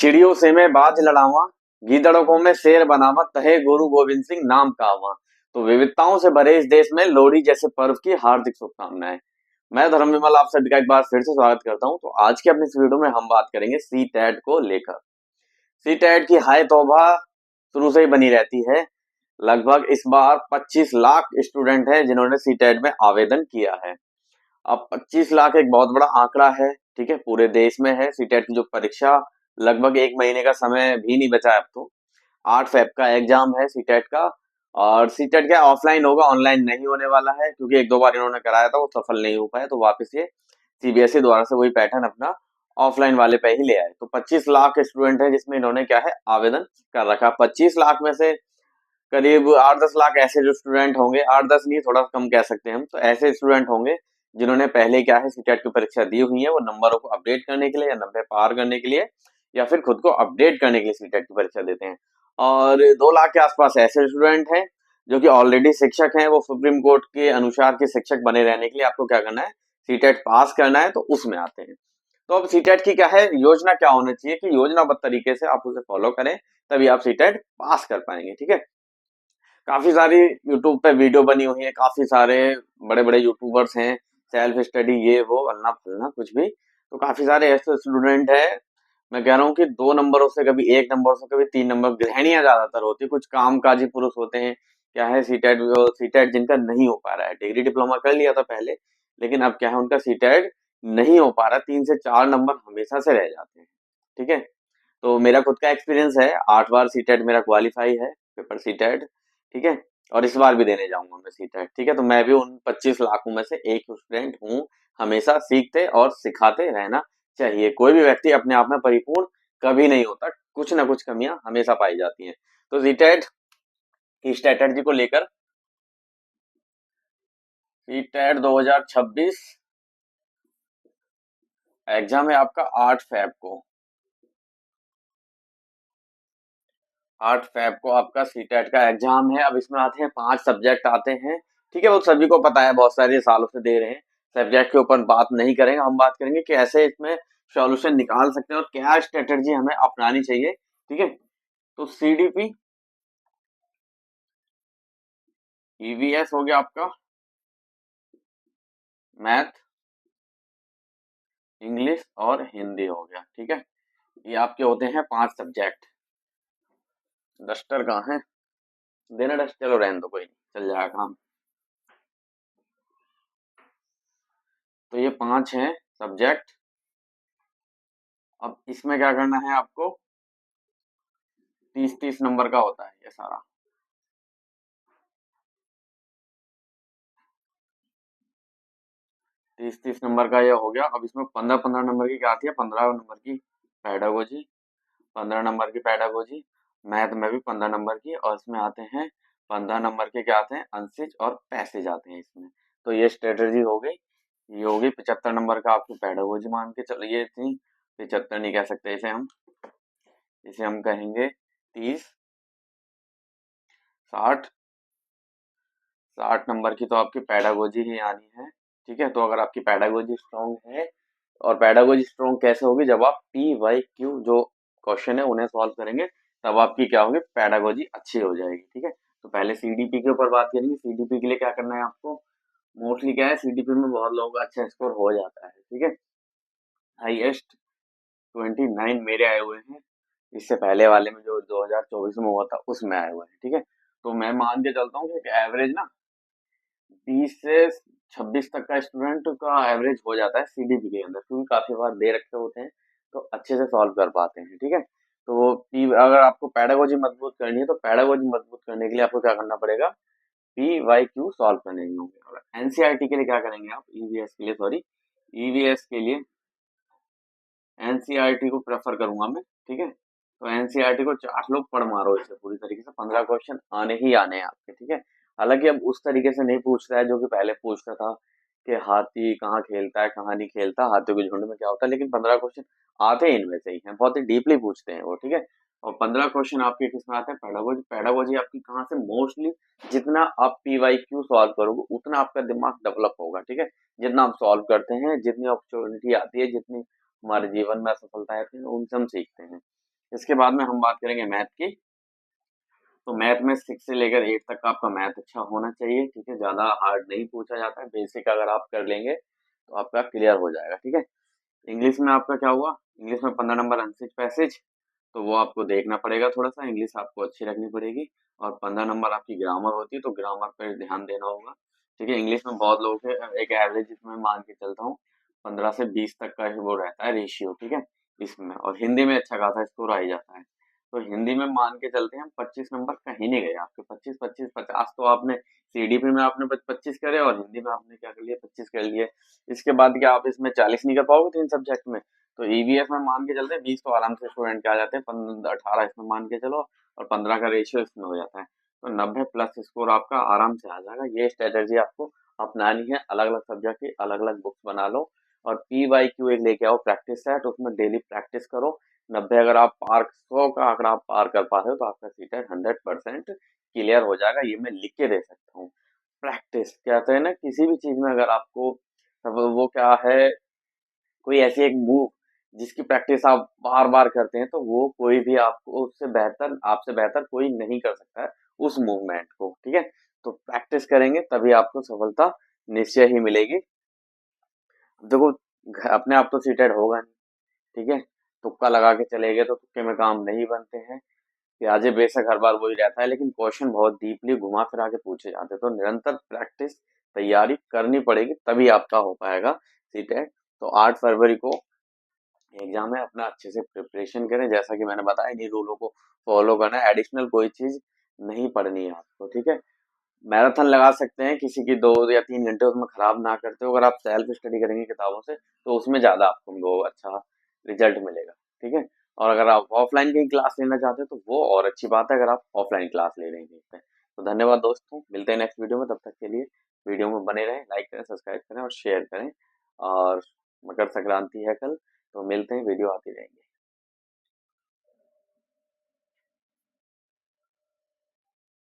चिड़ियों से मैं बाज लड़ावा, गीदड़ों को मैं शेर बनावा, कहे गुरु गोविंद सिंह नाम कावा। तो विविधताओं से भरे इस देश में लोहड़ी जैसे पर्व की हार्दिक शुभकामनाएं। मैं धर्म विमल आप सभी का एक बार फिर से स्वागत करता हूं। तो आज की अपनी इस वीडियो में हम बात करेंगे सी टेट को लेकर। सी टेट की हाय तौबा शुरू से ही बनी रहती है। लगभग इस बार 25 लाख स्टूडेंट हैं जिन्होंने सी टेट में आवेदन किया है। अब 25 लाख एक बहुत बड़ा आंकड़ा है, ठीक है, पूरे देश में है। सी टेट की जो परीक्षा, लगभग एक महीने का समय भी नहीं बचा है अब तो। 8 फेब का एग्जाम है सी टेट का। और सी टेट क्या ऑफलाइन होगा, ऑनलाइन नहीं होने वाला है, क्योंकि एक दो बार इन्होंने कराया था, वो सफल नहीं हो पाया, तो वापस ये सीबीएसई द्वारा से वही पैटर्न अपना ऑफलाइन वाले पे ही ले आए। तो 25 लाख स्टूडेंट है जिसमें इन्होंने क्या है आवेदन कर रखा। 25 लाख में से करीब 8-10 लाख ऐसे जो स्टूडेंट होंगे, 8-10 नहीं, थोड़ा कम कह सकते हैं हम, तो ऐसे स्टूडेंट होंगे जिन्होंने पहले क्या है सीटेट की परीक्षा दी हुई है। वो नंबरों को अपडेट करने के लिए या नंबर पार करने के लिए या फिर खुद को अपडेट करने के लिए सीटेट की परीक्षा देते हैं। और 2 लाख के आसपास ऐसे स्टूडेंट हैं जो कि ऑलरेडी शिक्षक हैं, वो सुप्रीम कोर्ट के अनुसार के शिक्षक बने रहने के लिए आपको क्या करना है, सीटेट पास करना है, तो उसमें आते हैं। तो अब सीटेट की क्या है योजना, क्या होनी चाहिए कि योजनाबद्ध तरीके से आप उसे फॉलो करें, तभी आप सीटेट पास कर पाएंगे, ठीक है। काफी सारी यूट्यूब पे वीडियो बनी हुई है, काफी सारे बड़े बड़े यूट्यूबर्स हैं, सेल्फ स्टडी ये वो अल्लाह फलना कुछ भी। तो काफी सारे ऐसे स्टूडेंट हैं, मैं कह रहा हूँ कि 2 नंबरों से, कभी 1 नंबर से, कभी 3 नंबर, गृहिणियां ज्यादातर होती है, कुछ कामकाजी पुरुष होते हैं। क्या है सीटेट, सीटेट जिनका नहीं हो पा रहा है, डिग्री डिप्लोमा कर लिया था पहले, लेकिन अब क्या है उनका सीटेट नहीं हो पा रहा, 3 से 4 नंबर हमेशा से रह जाते हैं, ठीक है। तो मेरा खुद का एक्सपीरियंस है, 8 बार सीटेट मेरा क्वालिफाई है, पेपर सीटेट, ठीक है। और इस बार भी देने जाऊंगा मैं सीटेट, ठीक है। तो मैं भी उन 25 लाखों में से एक स्टूडेंट हूँ। हमेशा सीखते और सिखाते रहना चाहिए। कोई भी व्यक्ति अपने आप में परिपूर्ण कभी नहीं होता, कुछ ना कुछ कमियां हमेशा पाई जाती हैं। तो सीटेट की स्ट्रेटेजी को लेकर, सीटेट 2026 एग्जाम है आपका 8 फेब को। 8 फेब को आपका सीटेट का एग्जाम है। अब इसमें आते हैं 5 सब्जेक्ट आते हैं, ठीक है। वो सभी को पता है, बहुत सारे सालों से दे रहे हैं। सब्जेक्ट के ऊपर बात नहीं करेंगे, हम बात करेंगे कैसे इसमें सॉल्यूशन निकाल सकते हैं और क्या स्ट्रेटेजी हमें अपनानी चाहिए, ठीक है। तो सीडीपी, ईवीएस हो गया आपका, मैथ, इंग्लिश और हिंदी हो गया, ठीक है। ये आपके होते हैं 5 सब्जेक्ट। डस्टर कहाँ है, देना डस्ट, चलो रहने दो, कोई नहीं, चल जाएगा काम। तो ये 5 हैं सब्जेक्ट। अब इसमें क्या करना है आपको, 30-30 नंबर का होता है ये सारा। 30-30 नंबर का ये हो गया। अब इसमें 15-15 नंबर की क्या आती है, 15 नंबर की पैडागोजी, 15 नंबर की पैडागोजी, मैथ में भी 15 नंबर की, और इसमें आते हैं 15 नंबर के क्या आते हैं, अनसिज और पैसेज आते हैं इसमें। तो ये स्ट्रेटेजी हो गई। ये हो गई 75 नंबर का आपको पैडागोजी, मान के चलो ये थी, 75 नहीं कह सकते इसे हम, इसे हम कहेंगे 30, 60। 60 नंबर की तो आपकी पैडागोजी ही आनी है, ठीक है। तो अगर आपकी पैडागोजी स्ट्रांग है, और पैडागोजी स्ट्रांग कैसे होगी, जब आप पी वाई क्यू जो क्वेश्चन है उन्हें सॉल्व करेंगे, तब आपकी क्या होगी, पैडागोजी अच्छी हो जाएगी, ठीक है। तो पहले सीडीपी के ऊपर बात करेंगे। सीडीपी के लिए क्या करना है आपको, मोस्टली क्या है, सीडीपी में बहुत लोगों का अच्छा स्कोर हो जाता है, ठीक है। हाईएस्ट 29 मेरे आए हुए हैं, इससे पहले वाले में जो 2024 में हुआ था उसमें आए हुए हैं, ठीक है। तो मैं मान के चलता हूँ कि एवरेज ना 20 से 26 तक का स्टूडेंट का एवरेज हो जाता है सीडीपी के अंदर, क्योंकि काफी बार दे रखे होते हैं, तो अच्छे से सॉल्व कर पाते हैं, ठीक है। तो अगर आपको पैडागोजी मजबूत करनी है, तो पैडागोजी मजबूत करने के लिए आपको क्या करना पड़ेगा, पी वाई क्यू सॉल्व करने होंगे। और एनसीईआरटी के लिए क्या करेंगे आप, ईवीएस के लिए, सॉरी, ईवीएस के लिए एनसीईआरटी को प्रेफर करूंगा मैं, ठीक है। तो एनसीईआरटी को 4 लोग पढ़ मारो इसे पूरी तरीके से, 15 क्वेश्चन आने ही आने हैं आपके, ठीक है। हालांकि अब उस तरीके से नहीं पूछता है जो कि पहले पूछता था, कि हाथी कहाँ खेलता है कहाँ नहीं खेलता, हाथियों के झुंड में क्या होता है, लेकिन 15 क्वेश्चन आते हैं इनमें से ही हैं, बहुत ही डीपली पूछते हैं वो, ठीक है। और 15 क्वेश्चन आपके किसमें आते हैं, पैडागोजी। पैडागोजी आपकी कहाँ से, मोस्टली जितना आप पीवाई क्यू सॉल्व करोगे उतना आपका दिमाग डेवलप होगा, ठीक है। जितना आप सॉल्व करते हैं, जितनी अपॉर्चुनिटी आती है, जितनी हमारे जीवन में असफलताएं आती हैं, उनसे हम सीखते हैं। इसके बाद में हम बात करेंगे मैथ की। तो मैथ में 6 से लेकर 8 तक का आपका मैथ अच्छा होना चाहिए, ठीक है, ज्यादा हार्ड नहीं पूछा जाता है, बेसिक अगर आप कर लेंगे तो आपका क्लियर हो जाएगा, ठीक है। इंग्लिश में आपका क्या हुआ, इंग्लिश में 15 नंबर अनसिच पैसेज, तो वो आपको देखना पड़ेगा, थोड़ा सा इंग्लिश आपको अच्छी रखनी पड़ेगी। और 15 नंबर आपकी ग्रामर होती है, तो ग्रामर पर ध्यान देना होगा, ठीक है। इंग्लिश में बहुत लोगों के एक एवरेज इसमें मान के चलता हूँ 15 से 20 तक का ही वो रहता है रेशियो, ठीक है इसमें। और हिंदी में अच्छा खासा स्कोर आ ही जाता है। तो हिंदी में मान के चलते हैं हम 25 नंबर कहीं नहीं गए आपके, 25 25 50 तो आपने सीडीपी में आपने 25 करे और हिंदी में आपने क्या कर लिया 25 कर लिए। इसके बाद क्या आप इसमें 40 नहीं कर पाओगे 3 सब्जेक्ट में। तो ईवीएस में मान के चलते हैं 20 तो आराम से स्टूडेंट के आ जाते हैं, 18 इसमें मान के चलो, और 15 का रेशियो इसमें हो जाता है। तो 90 प्लस स्कोर आपका आराम से आ जाएगा। ये स्ट्रेटेजी आपको अपनानी है, अलग अलग सब्जेक्ट की अलग अलग बुक्स बना लो और PYQ एक लेके आओ प्रैक्टिस सेट, उसमें डेली प्रैक्टिस करो। 90 अगर आप पार 100 का आंकड़ा आप पार कर पा रहे हो तो आपका सीटेट 100% क्लियर हो जाएगा, ये मैं लिख के दे सकता हूँ। प्रैक्टिस कहते हैं ना, किसी भी चीज में अगर आपको अब वो क्या है, कोई ऐसी एक मूव जिसकी प्रैक्टिस आप बार बार करते हैं, तो वो कोई भी आपको उससे बेहतर आपसे बेहतर कोई नहीं कर सकता है उस मूवमेंट को, ठीक है। तो प्रैक्टिस करेंगे तभी आपको सफलता निश्चय ही मिलेगी। देखो अपने आप तो सीटेड होगा नहीं, ठीक है, तुक्का लगा के चले गए तो तुक्के में काम नहीं बनते हैं। ब्याजे बेशक हर बार वही रहता है, लेकिन क्वेश्चन बहुत डीपली घुमा फिरा के पूछे जाते हैं, तो निरंतर प्रैक्टिस तैयारी करनी पड़ेगी तभी आपका हो पाएगा सीटेट। तो 8 फरवरी को एग्जाम है, अपना अच्छे से प्रिपरेशन करें, जैसा कि मैंने बताया इन्हीं रूलों को फॉलो करना है, एडिशनल कोई चीज नहीं पढ़नी है आपको, ठीक है। मैराथन लगा सकते हैं किसी की 2 या 3 घंटे उसमें खराब ना करते हो, अगर आप सेल्फ स्टडी करेंगे किताबों से तो उसमें ज्यादा आपको वो अच्छा रिजल्ट मिलेगा, ठीक है। और अगर आप ऑफलाइन कहीं क्लास लेना चाहते हो तो वो और अच्छी बात है, अगर आप ऑफलाइन क्लास ले रहे हैं कहीं पे। तो धन्यवाद दोस्तों, मिलते हैं नेक्स्ट वीडियो में, तब तक के लिए वीडियो में बने रहें, लाइक करें, सब्सक्राइब करें और शेयर करें। और मकर संक्रांति है कल, तो मिलते हैं, वीडियो आती रहेंगी।